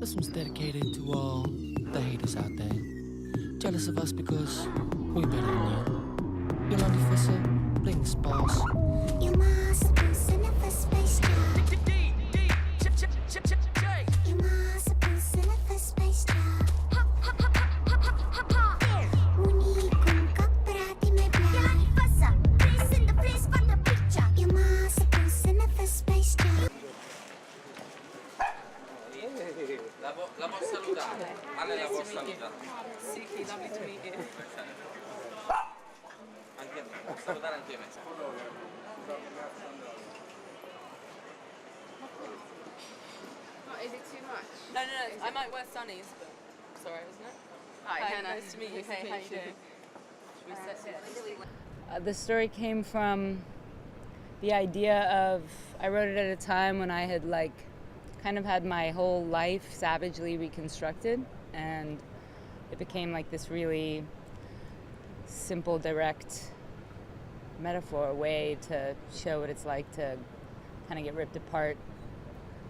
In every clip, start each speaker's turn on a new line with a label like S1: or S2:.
S1: This one's dedicated to all the haters out there. Jealous of us because we're better than you. Yolandi Fisser, bring the sparse.
S2: You must be sent for space job. You must be sent for space job. Uni kung kaprati may plan. Pasa, please in the place for the picture. You must be sent for space job.
S3: La può salutare. Ale la può salutare.
S4: Suki, lovely to meet you.
S3: Anche a me, può salutare anche me.
S4: Is it too much?
S5: No, I might wear sunnies, but it's alright, isn't it?
S4: Hi,
S5: nice to meet you. Hey, how you doing?
S6: The story came from the idea of, I wrote it at a time when I had kind of had my whole life savagely reconstructed, and it became like this really simple, direct metaphor, way to show what it's like to kind of get ripped apart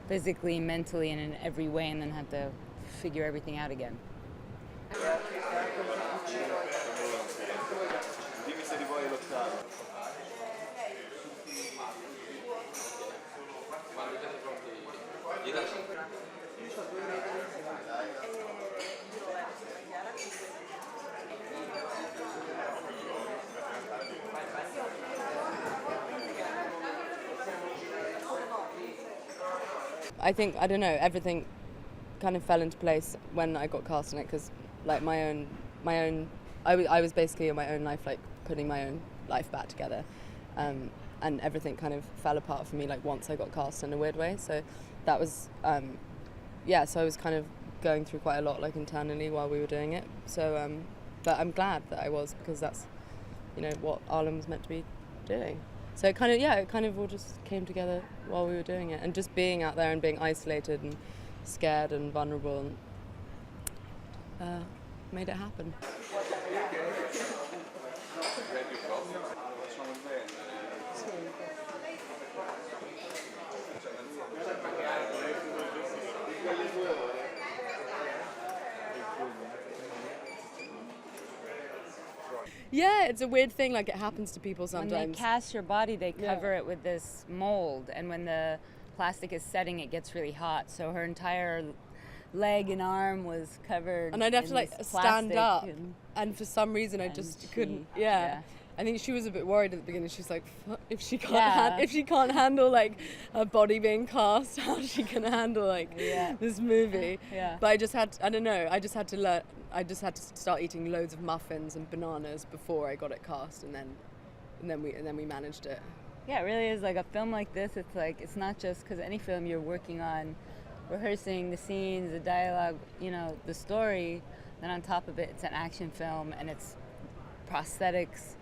S6: physically, mentally, and in every way, and then have to figure everything out again.
S5: I think, I don't know, everything kind of fell into place when I got cast in it, because like I was basically in my own life, like putting my own life back together, and everything kind of fell apart for me like once I got cast in a weird way. So that was so I was kind of going through quite a lot like internally while we were doing it. So but I'm glad that I was, because that's, you know, what Arlen was meant to be doing. So it kind of all just came together while we were doing it, and just being out there and being isolated and scared and vulnerable, and made it happen. Yeah, it's a weird thing, like it happens to people sometimes.
S6: When they cast your body, they cover it with this mold, and when the plastic is setting, it gets really hot. So her entire leg and arm was covered.
S5: And I'd have to like stand up, and for some reason I just couldn't. Yeah. I think she was a bit worried at the beginning. She's like, if she can't handle like her body being cast, how's she gonna handle like this movie?
S6: Yeah.
S5: But I just had to learn. I just had to start eating loads of muffins and bananas before I got it cast, and then we managed it.
S6: Yeah, it really is like a film like this. It's like, it's not just, because any film you're working on, rehearsing the scenes, the dialogue, you know, the story. Then on top of it, it's an action film, and it's prosthetics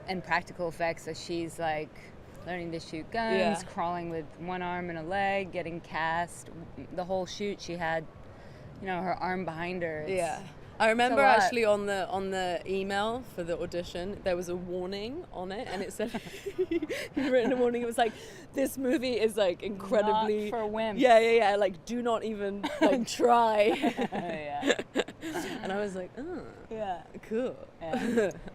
S6: and practical effects. So she's like learning to shoot guns, crawling with one arm and a leg, getting cast. The whole shoot, she had, you know, her arm behind her.
S5: I remember actually on the email for the audition, there was a warning on it, and it said, you'd written a warning. It was like, this movie is like incredibly
S6: not for wimps.
S5: Yeah. Like, do not even like try. And I was like, oh, cool.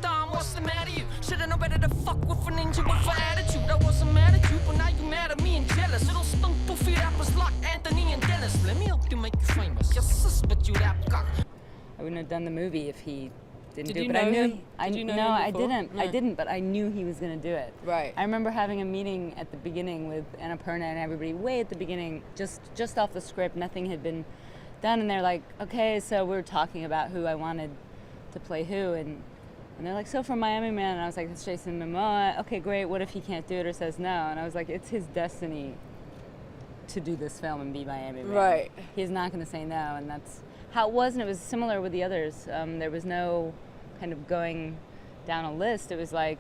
S1: Dom, what's the matter you? Shoulda known better to fuck with a ninja with an attitude. I wasn't mad at you, but now you mad at me and jealous. Little stunk poofy rappers like Anthony and Dennis. Let me help you make you famous. Yes, sis, but you rap cock.
S6: I wouldn't have done the movie if he didn't do it.
S5: Did you
S6: But
S5: know
S6: I knew
S5: him? Did you know him
S6: I
S5: before?
S6: didn't.
S5: No.
S6: I didn't, but I knew he was going to do it.
S5: Right.
S6: I remember having a meeting at the beginning with Annapurna and everybody, way at the beginning, just off the script. Nothing had been done, and they're like, okay, so we were talking about who I wanted to play who, and they're like, so for Miami Man, and I was like, that's Jason Momoa. Okay, great. What if he can't do it or says no? And I was like, it's his destiny to do this film and be Miami Man.
S5: Right.
S6: He's not going to say no, and that's how it was, and it was similar with the others. There was no kind of going down a list. It was like,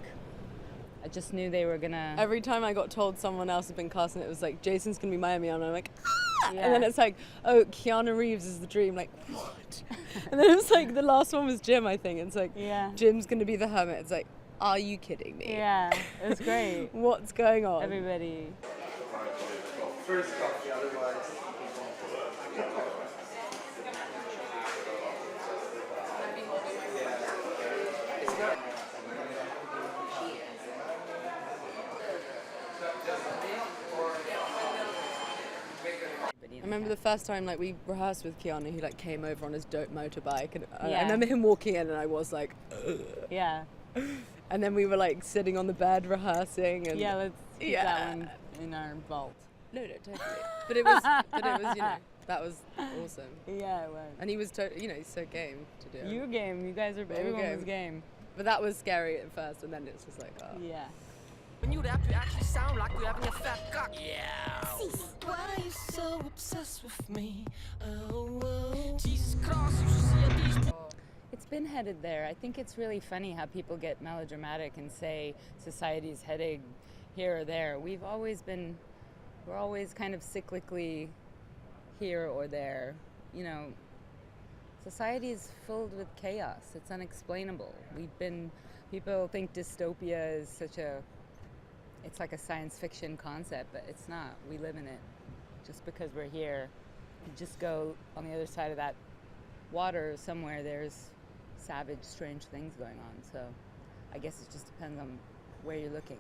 S6: I just knew they were gonna.
S5: Every time I got told someone else had been cast, and it was like, Jason's gonna be Miami, and I'm like, ah!
S6: Yeah.
S5: And then it's like, oh, Keanu Reeves is the dream. Like, what? And then it was like, the last one was Jim, I think. It's like, Jim's gonna be the hermit. It's like, are you kidding me?
S6: Yeah, it was great.
S5: What's going on?
S6: Everybody.
S7: First coffee, otherwise.
S5: remember the first time like we rehearsed with Keanu, he like came over on his dope motorbike, and I
S6: Yeah.
S5: remember him walking in, and I was like, ugh.
S6: Yeah.
S5: And then we were like sitting on the bed rehearsing, and
S6: Yeah, let's keep
S5: Yeah.
S6: that one in our vault.
S5: no, totally. But it was, you know, that was awesome.
S6: Yeah, it was.
S5: And he was, you know, he's so game to do it.
S6: You were game. You guys are.
S5: were
S6: Everyone was
S5: game.
S6: game.
S5: But that was scary at first, and then it's just like, oh.
S6: Yeah.
S1: When you rap, you actually sound like you're having a fat cock. Yeah. Why are you so obsessed with me? Oh, Jesus Christ, you should see how these.
S6: It's been headed there. I think it's really funny how people get melodramatic and say society's heading here or there. We're always kind of cyclically here or there. You know, society is filled with chaos. It's unexplainable. People think dystopia is it's like a science fiction concept, but it's not. We live in it. Just because we're here, you just go on the other side of that water somewhere, there's savage, strange things going on. So I guess it just depends on where you're looking.